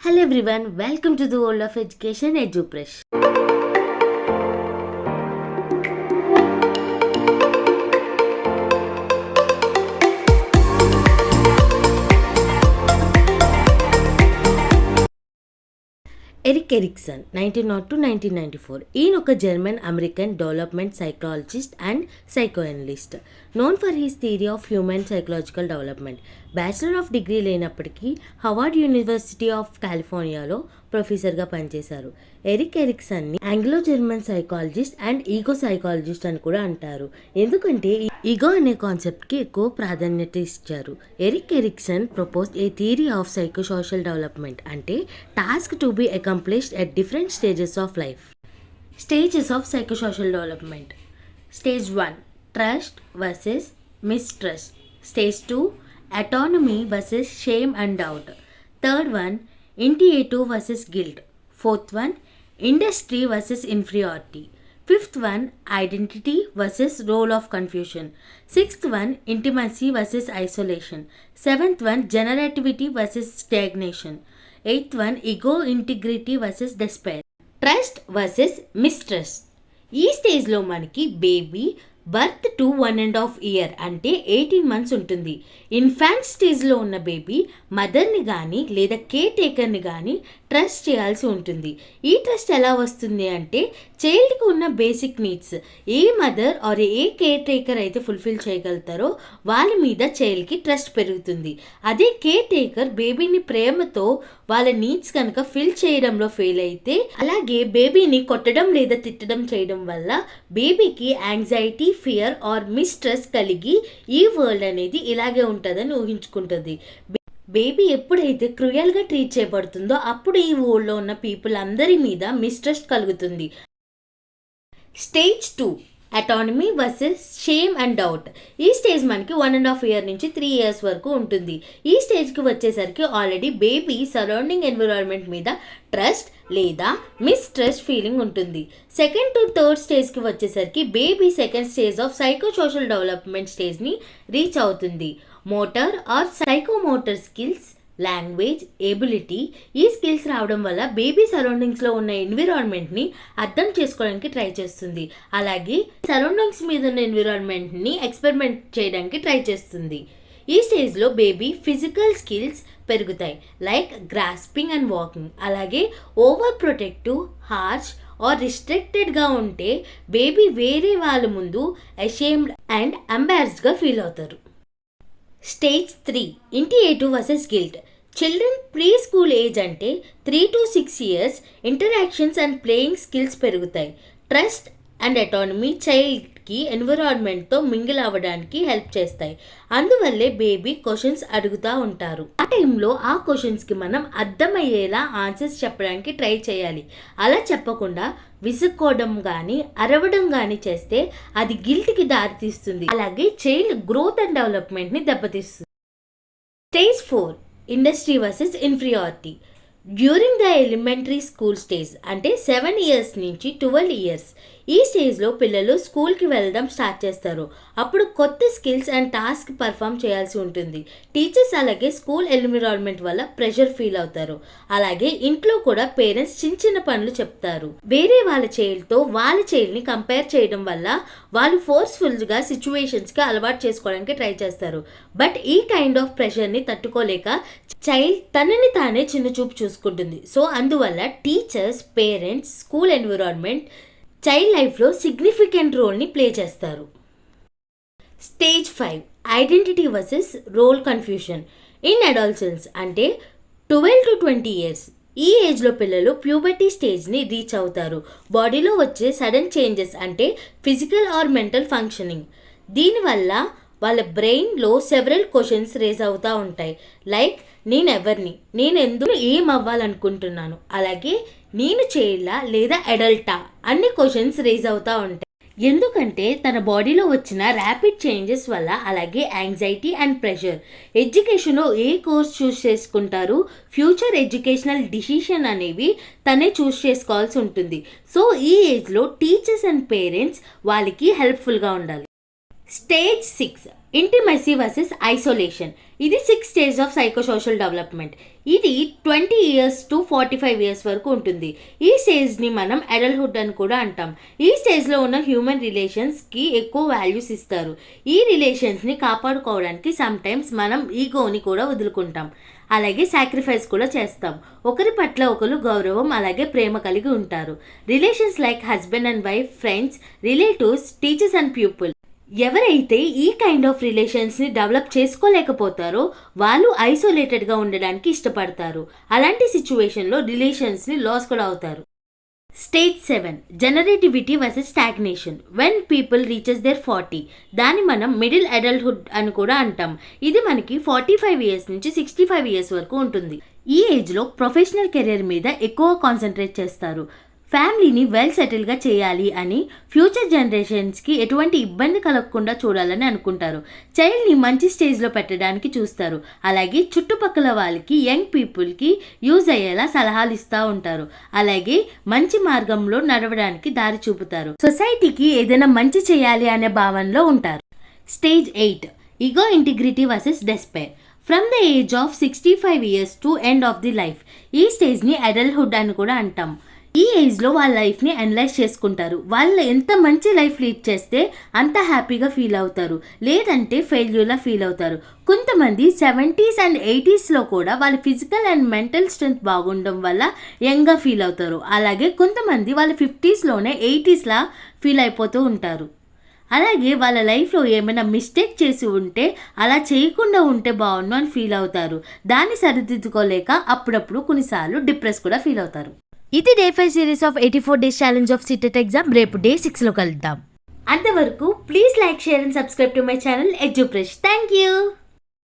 Hello everyone, welcome to the world of education EduPresh. Erik Erikson 1902-1994 ఈయన ఒక German American development psychologist and psychoanalyst known for his theory of human psychological development. Bachelor of degree లేనప్పటికీ Harvard university of కాలిఫోర్నియాలో ప్రొఫెసర్గా పనిచేశారు. Erik ఎరిక్సన్ని Anglo German psychologist and ego psychologist అని కూడా అంటారు, ఎందుకంటే ఈగో అనే కాన్సెప్ట్కి ఎక్కువ ప్రాధాన్యత ఇచ్చారు. Erik Erikson proposed a theory of psychosocial development, అంటే task to be accomplished at different stages of life. Stages of psychosocial development. Stage 1, trust versus mistrust. Stage 2, autonomy versus shame and doubt. Third one, initiative versus guilt. Fourth one, industry versus inferiority. Fifth one, identity versus role of confusion. Sixth one, intimacy versus isolation. Seventh one, generativity versus stagnation. Eighth one, ego integrity versus despair. Trust versus mistrust. ఈ స్టేజ్లో మనకి baby birth to 1.5 years అంటే 18 months ఉంటుంది. Infant స్టేజ్లో ఉన్న baby మదర్ని కానీ లేదా కేర్ టేకర్ని కానీ ట్రస్ట్ చేయాల్సి ఉంటుంది. ఈ ట్రస్ట్ ఎలా వస్తుంది అంటే చైల్డ్కి ఉన్న basic needs a mother are A care taker అయితే ఫుల్ఫిల్ చేయగలుగుతారో వాళ్ళ మీద చైల్డ్కి ట్రస్ట్ పెరుగుతుంది. అదే కేర్ టేకర్ బేబీని ప్రేమతో వాళ్ళ నీడ్స్ కనుక ఫిల్ చేయడంలో ఫెయిల్ అయితే, అలాగే బేబీని కొట్టడం లేదా తిట్టడం చేయడం వల్ల బేబీకి యాంగ్జైటీ, ఫియర్ ఆర్ మిస్ట్రస్ట్ కలిగి ఈ వరల్డ్ అనేది ఇలాగే ఉంటుందని ఊహించుకుంటుంది. బేబీ ఎప్పుడైతే క్రూయల్గా ట్రీట్ చేయబడుతుందో అప్పుడు ఈ వరల్డ్లో ఉన్న పీపుల్ అందరి మీద మిస్ట్రస్ట్ కలుగుతుంది. Stage 2, autonomy versus shame and doubt. ఈ స్టేజ్ మనకి 1.5 years నుంచి 3 years వరకు ఉంటుంది. ఈ స్టేజ్కి వచ్చేసరికి ఆల్రెడీ బేబీ సరౌండింగ్ ఎన్విరాన్మెంట్ మీద ట్రస్ట్ లేదా మిస్ట్రస్ట్ ఫీలింగ్ ఉంటుంది. సెకండ్ టు థర్డ్ స్టేజ్కి వచ్చేసరికి baby second stage of psychosocial development స్టేజ్ని రీచ్ అవుతుంది. Motor or psychomotor skills, language, ability, ఈ స్కిల్స్ రావడం వల్ల బేబీ సరౌండింగ్స్లో ఉన్న ఎన్విరాన్మెంట్ని అర్థం చేసుకోవడానికి ట్రై చేస్తుంది. అలాగే సరౌండింగ్స్ మీద ఉన్న ఎన్విరాన్మెంట్ని ఎక్స్పెరిమెంట్ చేయడానికి ట్రై చేస్తుంది. ఈ స్టేజ్లో బేబీ ఫిజికల్ స్కిల్స్ పెరుగుతాయి, లైక్ గ్రాస్పింగ్ అండ్ వాకింగ్. అలాగే ఓవర్ ప్రొటెక్టివ్, హార్ష్ ఆర్ రిస్ట్రిక్టెడ్గా ఉంటే బేబీ వేరే వాళ్ళ ముందు అషేమ్డ్ అండ్ ఎంబారస్డ్గా ఫీల్ అవుతారు. Stage 3, initiative versus guilt. Children pre school age అంటే 3 to 6 years interactions and playing skills పెరుగుతాయి. ట్రస్ట్ అండ్ అటానమీ చైల్డ్కి ఎన్విరాన్మెంట్తో మింగిల్ అవ్వడానికి హెల్ప్ చేస్తాయి. అందువల్లే బేబీ క్వశ్చన్స్ అడుగుతూ ఉంటారు. ఆ టైంలో ఆ క్వశ్చన్స్కి మనం అర్థమయ్యేలా ఆన్సర్స్ చెప్పడానికి ట్రై చేయాలి. అలా చెప్పకుండా విసుక్కోవడం కానీ అరవడం కానీ చేస్తే అది గిల్ట్కి దారితీస్తుంది. అలాగే చైల్డ్ గ్రోత్ అండ్ డెవలప్మెంట్ని దెబ్బతీస్తుంది. Stage 4, industry versus inferiority. During the elementary school stage అంటే 7 years నుంచి 12 years, ఈ స్టేజ్లో పిల్లలు స్కూల్కి వెళ్ళడం స్టార్ట్ చేస్తారు. అప్పుడు కొత్త స్కిల్స్ అండ్ టాస్క్ పర్ఫామ్ చేయాల్సి ఉంటుంది. టీచర్స్ అలాగే స్కూల్ ఎన్విరాన్మెంట్ వల్ల ప్రెషర్ ఫీల్ అవుతారు. అలాగే ఇంట్లో కూడా పేరెంట్స్ చిన్న చిన్న పనులు చెప్తారు. వేరే వాళ్ళ చైల్డ్తో వాళ్ళ చైల్డ్ని కంపేర్ చేయడం వల్ల వాళ్ళు ఫోర్స్ఫుల్గా సిచ్యువేషన్స్కి అలవాటు చేసుకోవడానికి ట్రై చేస్తారు. బట్ ఈ కైండ్ ఆఫ్ ప్రెషర్ని తట్టుకోలేక చైల్డ్ తనని తానే చిన్న చూపు చూసుకుంటుంది. సో అందువల్ల teachers, parents, school environment child లైఫ్లో సిగ్నిఫికెంట్ రోల్ని ప్లే చేస్తారు. Stage 5, identity versus role confusion. In adolescence అంటే 12 to 20 years, ఈ ఏజ్లో పిల్లలు ప్యూబర్టీ స్టేజ్ని రీచ్ అవుతారు. బాడీలో వచ్చే సడన్ చేంజెస్ అంటే ఫిజికల్ ఆర్ మెంటల్ ఫంక్షనింగ్, దీనివల్ల వాళ్ళ బ్రెయిన్లో సెవరల్ క్వశ్చన్స్ రేజ్ అవుతూ ఉంటాయి, లైక్ నేను ఎవరిని, నేను ఎందుకు ఏం అవ్వాలనుకుంటున్నాను, అలాగే నేను చైల్డా లేదా అడల్టా అన్ని క్వశ్చన్స్ రేజ్ అవుతూ ఉంటాయి. ఎందుకంటే తన బాడీలో వచ్చిన ర్యాపిడ్ చేంజెస్ వల్ల. అలాగే యాంగ్జైటీ అండ్ ప్రెషర్. ఎడ్యుకేషన్లో ఏ కోర్స్ చూస్ చేసుకుంటారు, ఫ్యూచర్ ఎడ్యుకేషనల్ డిసిషన్ అనేవి తనే చూస్ చేసుకోవాల్సి ఉంటుంది. సో ఈ ఏజ్లో టీచర్స్ అండ్ పేరెంట్స్ వాళ్ళకి హెల్ప్ఫుల్గా ఉండాలి. Stage 6, intimacy versus isolation. ఇది 6 స్టేజ్ ఆఫ్ సైకోసోషల్ డెవలప్మెంట్. ఇది 20 ఇయర్స్ టు 45 ఇయర్స్ వరకు ఉంటుంది. ఈ స్టేజ్ని మనం అడల్ట్హుడ్ అని కూడా అంటాం. ఈ స్టేజ్లో ఉన్న హ్యూమన్ రిలేషన్స్కి ఎక్కువ వాల్యూస్ ఇస్తారు. ఈ రిలేషన్స్ని కాపాడుకోవడానికి సమ్టైమ్స్ మనం ఈగోని కూడా వదులుకుంటాం. అలాగే సాక్రిఫైస్ కూడా చేస్తాం. ఒకరి పట్ల ఒకరు గౌరవం అలాగే ప్రేమ కలిగి ఉంటారు. Relations like husband and wife, friends, relatives, teachers and people. ఎవరైతే ఈ కైండ్ ఆఫ్ రిలేషన్స్ని డెవలప్ చేసుకోలేకపోతారో వాళ్ళు ఐసోలేటెడ్గా ఉండడానికి ఇష్టపడతారు. అలాంటి సిచ్యువేషన్లో రిలేషన్స్ని లాస్ కూడా అవుతారు. Stage 7 generativity versus stagnation. When people reaches their 40, దాన్ని మనం మిడిల్ అడల్ట్హుడ్ అని కూడా అంటాం. ఇది మనకి 45 ఇయర్స్ నుంచి 65 ఇయర్స్ వరకు ఉంటుంది. ఈ ఏజ్లో ప్రొఫెషనల్ కెరీర్ మీద ఎక్కువ కాన్సన్ట్రేట్ చేస్తారు. ఫ్యామిలీని వెల్ సెటిల్గా చేయాలి అని, ఫ్యూచర్ జనరేషన్స్కి ఎటువంటి ఇబ్బంది కలగకుండా చూడాలని అనుకుంటారు. చైల్డ్ని మంచి స్టేజ్లో పెట్టడానికి చూస్తారు. అలాగే చుట్టుపక్కల వాళ్ళకి, యంగ్ పీపుల్కి యూజ్ అయ్యేలా సలహాలు ఇస్తూ ఉంటారు. అలాగే మంచి మార్గంలో నడవడానికి దారి చూపుతారు. సొసైటీకి ఏదైనా మంచి చేయాలి అనే భావనలో ఉంటారు. Stage 8 ego integrity versus despair. From the age of 65 years to end of the life. ఈ స్టేజ్ని అడల్ట్హుడ్ అని కూడా అంటాం. ఈ ఏజ్లో వాళ్ళ లైఫ్ని అనలైజ్ చేసుకుంటారు. వాళ్ళు ఎంత మంచి లైఫ్ లీడ్ చేస్తే అంత హ్యాపీగా ఫీల్ అవుతారు, లేదంటే ఫెయిల్యూర్లా ఫీల్ అవుతారు. కొంతమంది 70s అండ్ 80sలో కూడా వాళ్ళ ఫిజికల్ అండ్ మెంటల్ స్ట్రెంగ్త్ బాగుండడం వల్ల యంగ్గా ఫీల్ అవుతారు. అలాగే కొంతమంది వాళ్ళ 50sలోనే 80sలా ఫీల్ అయిపోతూ ఉంటారు. అలాగే వాళ్ళ లైఫ్లో ఏమైనా మిస్టేక్ చేసి ఉంటే అలా చేయకుండా ఉంటే బాగుండు అని ఫీల్ అవుతారు. దాన్ని సరిదిద్దుకోలేక అప్పుడప్పుడు కొన్నిసార్లు డిప్రెస్ కూడా ఫీల్ అవుతారు. ఇది day 5 series of 84 days challenge of CTET exam. రేపు డే 6లో కలుద్దాం. అంతవరకు please like, share and subscribe to my channel ఎడ్యుప్రెష్. Thank you.